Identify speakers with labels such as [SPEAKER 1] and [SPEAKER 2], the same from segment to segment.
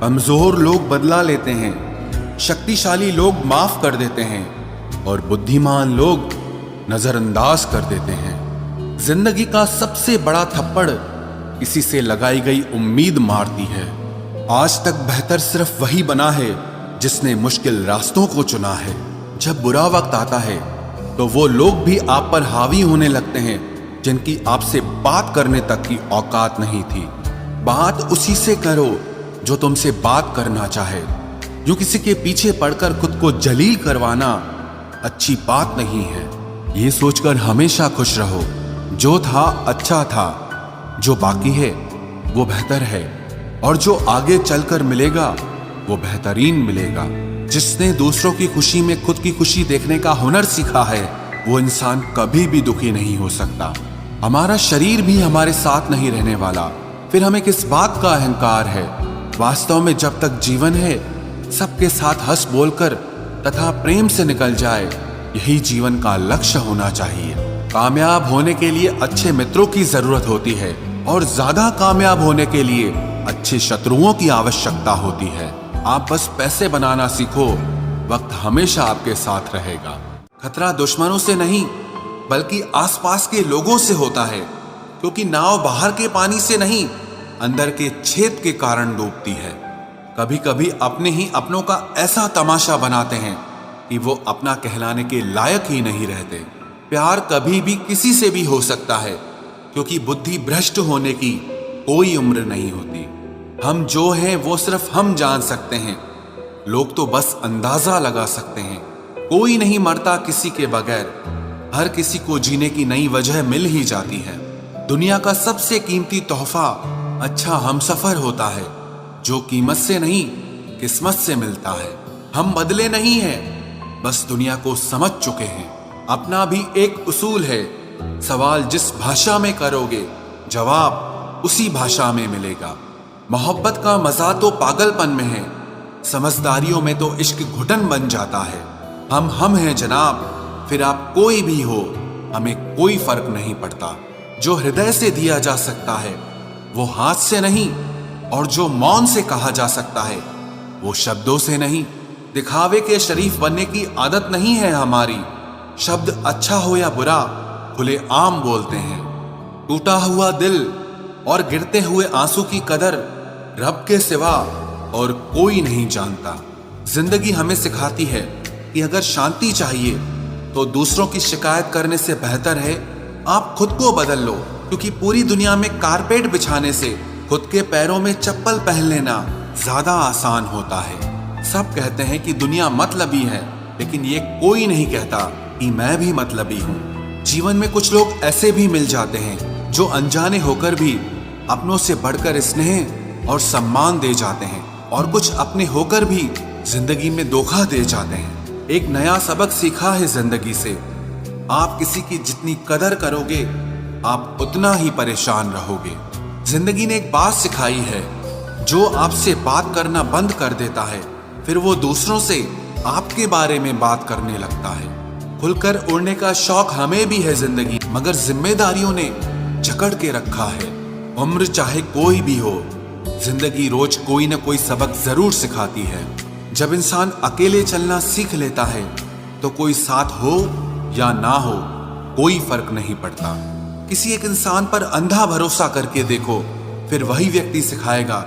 [SPEAKER 1] कमजोर लोग बदला लेते हैं, शक्तिशाली लोग माफ कर देते हैं और बुद्धिमान लोग नजरअंदाज कर देते हैं। जिंदगी का सबसे बड़ा थप्पड़ किसी से लगाई गई उम्मीद मारती है। आज तक बेहतर सिर्फ वही बना है जिसने मुश्किल रास्तों को चुना है। जब बुरा वक्त आता है तो वो लोग भी आप पर हावी होने लगते हैं जिनकी आपसे बात करने तक की औकात नहीं थी। बात उसी से करो जो तुमसे बात करना चाहे। यूं किसी के पीछे पड़कर खुद को जलील करवाना अच्छी बात नहीं है। ये सोचकर हमेशा खुश रहो, जो था अच्छा था, जो बाकी है वो बेहतर है और जो आगे चलकर मिलेगा वो बेहतरीन मिलेगा। जिसने दूसरों की खुशी में खुद की खुशी देखने का हुनर सीखा है वो इंसान कभी भी दुखी नहीं हो सकता। हमारा शरीर भी हमारे साथ नहीं रहने वाला, फिर हमें किस बात का अहंकार है। वास्तव में जब तक जीवन है सबके साथ हंस बोलकर तथा प्रेम से निकल जाए, यही जीवन का लक्ष्य होना चाहिए। कामयाब होने के लिए अच्छे मित्रों की जरूरत होती है और ज्यादा कामयाब होने के लिए अच्छे शत्रुओं की आवश्यकता होती है। आप बस पैसे बनाना सीखो, वक्त हमेशा आपके साथ रहेगा। खतरा दुश्मनों से नहीं बल्कि आसपास के लोगों से होता है, क्योंकि नाव बाहर के पानी से नहीं अंदर के छेद के कारण डूबती है। कभी कभी अपने ही अपनों का ऐसा तमाशा बनाते हैं कि वो अपना कहलाने के लायक ही नहीं रहते। प्यार कभी भी किसी से भी हो सकता है, क्योंकि बुद्धि भ्रष्ट होने की कोई उम्र नहीं होती। हम जो हैं वो सिर्फ हम जान सकते हैं, लोग तो बस अंदाजा लगा सकते हैं। कोई नहीं मरता किसी के बगैर, हर किसी को जीने की नई वजह मिल ही जाती है। दुनिया का सबसे कीमती तोहफा अच्छा हमसफर होता है, जो कीमत से नहीं किस्मत से मिलता है। हम बदले नहीं हैं, बस दुनिया को समझ चुके हैं। अपना भी एक उसूल है, सवाल जिस भाषा में करोगे जवाब उसी भाषा में मिलेगा। मोहब्बत का मजा तो पागलपन में है, समझदारियों में तो इश्क घुटन बन जाता है। हम हैं जनाब, फिर आप कोई भी हो, हमें कोई फर्क नहीं पड़ता। जो हृदय से दिया जा सकता है वो हाथ से नहीं, और जो मौन से कहा जा सकता है वो शब्दों से नहीं। दिखावे के शरीफ बनने की आदत नहीं है हमारी। शब्द अच्छा हो या बुरा खुले आम बोलते हैं। टूटा हुआ दिल और गिरते हुए आंसू की कदर रब के सिवा और कोई नहीं जानता। जिंदगी हमें सिखाती है कि अगर शांति चाहिए तो दूसरों की शिकायत करने से बेहतर है आप खुद को बदल लो, क्योंकि पूरी दुनिया में कारपेट बिछाने से खुद के पैरों में चप्पल पहन लेना ज्यादा आसान होता है। सब कहते हैं कि दुनिया मतलबी है, लेकिन ये कोई नहीं कहता कि मैं भी मतलबी हूँ। जीवन में कुछ लोग ऐसे भी मिल जाते हैं जो अनजाने होकर भी अपनों से बढ़कर स्नेह और सम्मान दे जाते हैं, और कुछ अपने होकर भी जिंदगी में धोखा दे जाते हैं। एक नया सबक सीखा है जिंदगी से, आप किसी की जितनी कदर करोगे आप उतना ही परेशान रहोगे। जिंदगी ने एक बात सिखाई है, जो आपसे बात करना बंद कर देता है फिर वो दूसरों से आपके बारे में बात करने लगता है। खुलकर उड़ने का शौक हमें भी है जिंदगी, मगर जिम्मेदारियों ने जकड़ के रखा है। उम्र चाहे कोई भी हो, जिंदगी रोज कोई न कोई सबक जरूर सिखाती है। जब इंसान अकेले चलना सीख लेता है तो कोई साथ हो या ना हो कोई फर्क नहीं पड़ता। किसी एक इंसान पर अंधा भरोसा करके देखो, फिर वही व्यक्ति सिखाएगा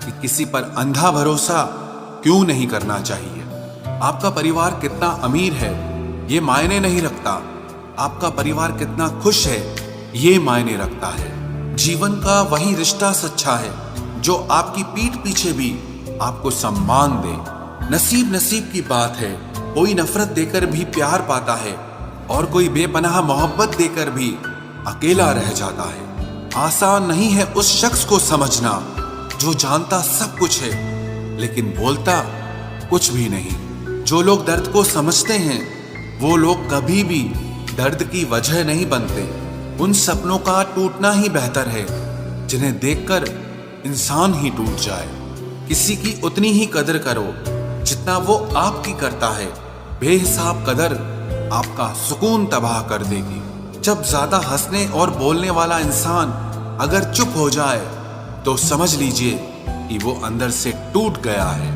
[SPEAKER 1] कि किसी पर अंधा भरोसा क्यों नहीं करना चाहिए। आपका परिवार कितना अमीर है ये मायने नहीं रखता, आपका परिवार कितना खुश है ये मायने रखता है। जीवन का वही रिश्ता सच्चा है जो आपकी पीठ पीछे भी आपको सम्मान दे। नसीब नसीब की बात है, कोई नफरत देकर भी प्यार पाता है और कोई बेपनाह मोहब्बत देकर भी अकेला रह जाता है। आसान नहीं है उस शख्स को समझना जो जानता सब कुछ है लेकिन बोलता कुछ भी नहीं। जो लोग दर्द को समझते हैं वो लोग कभी भी दर्द की वजह नहीं बनते। उन सपनों का टूटना ही बेहतर है जिन्हें देखकर इंसान ही टूट जाए। किसी की उतनी ही कदर करो जितना वो आपकी करता है। बेहिसाब कदर आपका सुकून तबाह कर देगी। जब ज्यादा हंसने और बोलने वाला इंसान अगर चुप हो जाए तो समझ लीजिए कि वो अंदर से टूट गया है।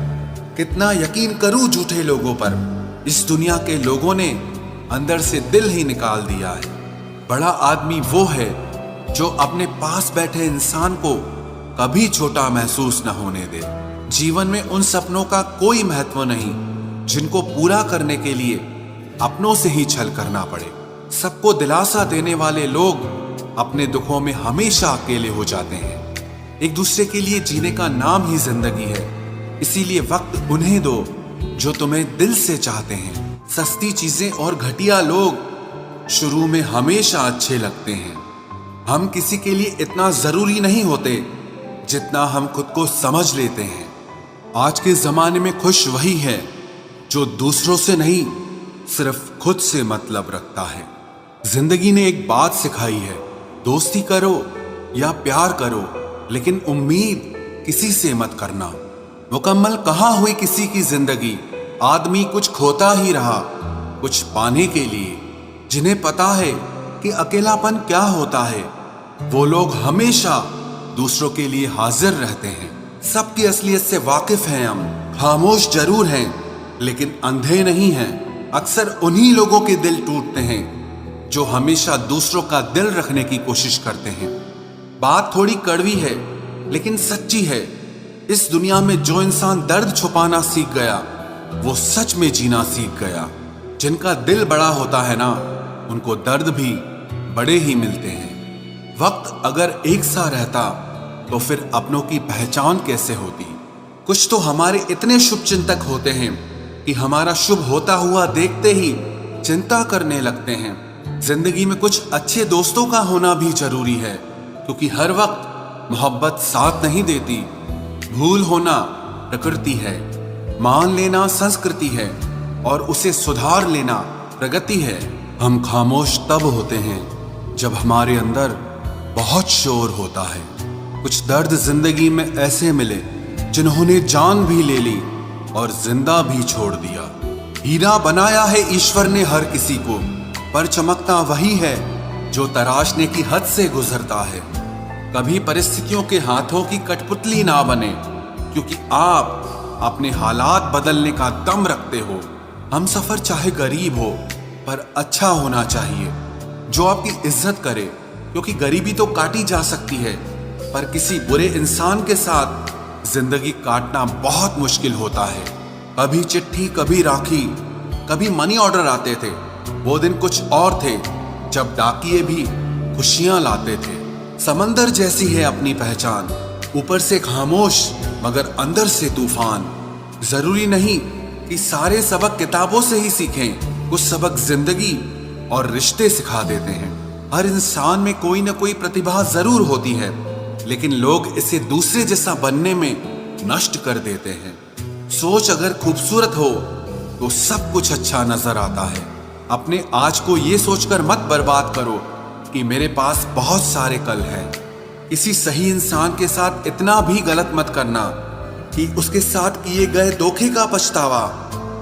[SPEAKER 1] कितना यकीन करूं झूठे लोगों पर, इस दुनिया के लोगों ने अंदर से दिल ही निकाल दिया है। बड़ा आदमी वो है जो अपने पास बैठे इंसान को कभी छोटा महसूस न होने दे। जीवन में उन सपनों का कोई महत्व नहीं जिनको पूरा करने के लिए अपनों से ही छल करना पड़े। सबको दिलासा देने वाले लोग अपने दुखों में हमेशा अकेले हो जाते हैं। एक दूसरे के लिए जीने का नाम ही जिंदगी है, इसीलिए वक्त उन्हें दो जो तुम्हें दिल से चाहते हैं। सस्ती चीजें और घटिया लोग शुरू में हमेशा अच्छे लगते हैं। हम किसी के लिए इतना जरूरी नहीं होते जितना हम खुद को समझ लेते हैं। आज के जमाने में खुश वही है जो दूसरों से नहीं, सिर्फ खुद से मतलब रखता है। जिंदगी ने एक बात सिखाई है, दोस्ती करो या प्यार करो, लेकिन उम्मीद किसी से मत करना। मुकम्मल कहाँ हुई किसी की जिंदगी, आदमी कुछ खोता ही रहा कुछ पाने के लिए। जिन्हें पता है कि अकेलापन क्या होता है, वो लोग हमेशा दूसरों के लिए हाजिर रहते हैं। सबकी असलियत से वाकिफ हैं हम, खामोश जरूर हैं लेकिन अंधे नहीं हैं। अक्सर उन्हीं लोगों के दिल टूटते हैं जो हमेशा दूसरों का दिल रखने की कोशिश करते हैं। बात थोड़ी कड़वी है लेकिन सच्ची है। इस दुनिया में जो इंसान दर्द छुपाना सीख गया वो सच में जीना सीख गया। जिनका दिल बड़ा होता है ना, उनको दर्द भी बड़े ही मिलते हैं। वक्त अगर एक सा रहता तो फिर अपनों की पहचान कैसे होती। कुछ तो हमारे इतने शुभ चिंतक होते हैं कि हमारा शुभ होता हुआ देखते ही चिंता करने लगते हैं। जिंदगी में कुछ अच्छे दोस्तों का होना भी जरूरी है, क्योंकि हर वक्त मोहब्बत साथ नहीं देती। भूल होना प्रकृति है, मान लेना संस्कृति है और उसे सुधार लेना प्रगति है। हम खामोश तब होते हैं जब हमारे अंदर बहुत शोर होता है। कुछ दर्द जिंदगी में ऐसे मिले जिन्होंने जान भी ले ली और जिंदा भी छोड़ दिया। हीरा बनाया है ईश्वर ने हर किसी को, पर चमकता वही है जो तराशने की हद से गुजरता है। कभी परिस्थितियों के हाथों की कठपुतली ना बने, क्योंकि आप अपने हालात बदलने का दम रखते हो। हम सफर चाहे गरीब हो पर अच्छा होना चाहिए, जो आपकी इज्जत करे, क्योंकि गरीबी तो काटी जा सकती है पर किसी बुरे इंसान के साथ जिंदगी काटना बहुत मुश्किल होता है। कभी चिट्ठी, कभी राखी, कभी मनी ऑर्डर आते थे। वो दिन कुछ और थे जब डाकिये भी खुशियां लाते थे। समंदर जैसी है अपनी पहचान, ऊपर से खामोश मगर अंदर से तूफान। जरूरी नहीं कि सारे सबक किताबों से ही सीखें, कुछ सबक जिंदगी और रिश्ते सिखा देते हैं। हर इंसान में कोई ना कोई प्रतिभा जरूर होती है, लेकिन लोग इसे दूसरे जैसा बनने में नष्ट कर देते हैं। सोच अगर खूबसूरत हो तो सब कुछ अच्छा नजर आता है। अपने आज को ये सोचकर मत बर्बाद करो कि मेरे पास बहुत सारे कल हैं। किसी सही इंसान के साथ इतना भी गलत मत करना कि उसके साथ किए गए धोखे का पछतावा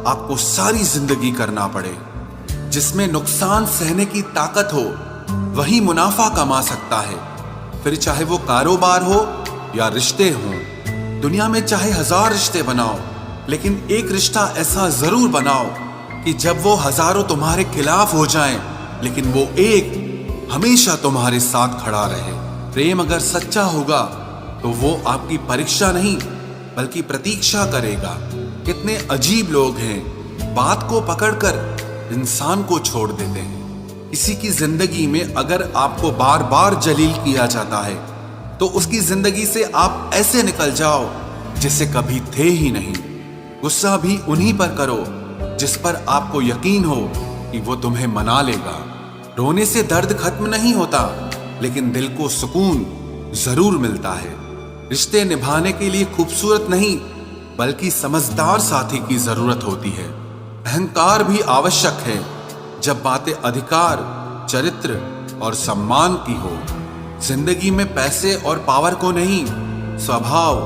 [SPEAKER 1] आपको सारी जिंदगी करना पड़े। जिसमें नुकसान सहने की ताकत हो वही मुनाफा कमा सकता है, फिर चाहे वो कारोबार हो या रिश्ते हों। दुनिया में चाहे 1000 रिश्ते बनाओ, लेकिन एक रिश्ता ऐसा जरूर बनाओ कि जब वो हजारों तुम्हारे खिलाफ हो जाएं, लेकिन वो एक हमेशा तुम्हारे साथ खड़ा रहे। प्रेम अगर सच्चा होगा तो वो आपकी परीक्षा नहीं बल्कि प्रतीक्षा करेगा। कितने अजीब लोग हैं, बात को पकड़कर इंसान को छोड़ देते हैं। किसी की जिंदगी में अगर आपको बार बार जलील किया जाता है तो उसकी जिंदगी से आप ऐसे निकल जाओ जिसे कभी थे ही नहीं। गुस्सा भी उन्हीं पर करो जिस पर आपको यकीन हो कि वो तुम्हें मना लेगा। रोने से दर्द खत्म नहीं होता, लेकिन दिल को सुकून जरूर मिलता है। रिश्ते निभाने के लिए खूबसूरत नहीं बल्कि समझदार साथी की जरूरत होती है। अहंकार भी आवश्यक है जब बातें अधिकार, चरित्र और सम्मान की हो। जिंदगी में पैसे और पावर को नहीं, स्वभाव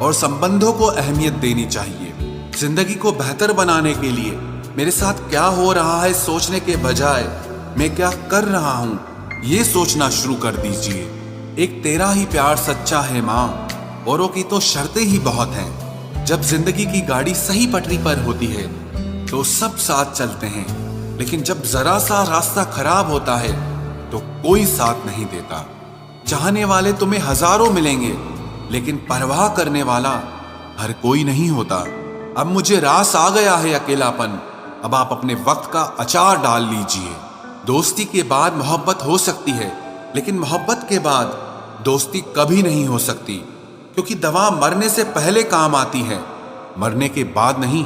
[SPEAKER 1] और संबंधों को अहमियत देनी चाहिए। जिंदगी को बेहतर बनाने के लिए मेरे साथ क्या हो रहा है सोचने के बजाय मैं क्या कर रहा हूं ये सोचना शुरू कर दीजिए। एक तेरा ही प्यार सच्चा है माँ, औरों की तो शर्तें ही बहुत हैं। जब जिंदगी की गाड़ी सही पटरी पर होती है तो सब साथ चलते हैं, लेकिन जब जरा सा रास्ता खराब होता है तो कोई साथ नहीं देता। चाहने वाले तुम्हें हजारों मिलेंगे, लेकिन परवाह करने वाला हर कोई नहीं होता। अब मुझे रास आ गया है अकेलापन, अब आप अपने वक्त का अचार डाल लीजिए। दोस्ती के बाद मोहब्बत हो सकती है, लेकिन मोहब्बत के बाद दोस्ती कभी नहीं हो सकती, क्योंकि दवा मरने से पहले काम आती है, मरने के बाद नहीं।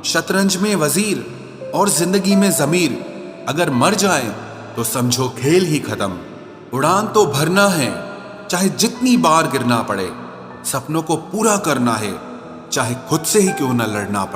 [SPEAKER 1] शतरंज में वजीर और जिंदगी में जमीर अगर मर जाए तो समझो खेल ही खत्म। उड़ान तो भरना है, चाहे जितनी बार गिरना पड़े। सपनों को पूरा करना है, चाहे खुद से ही क्यों न लड़ना पड़े।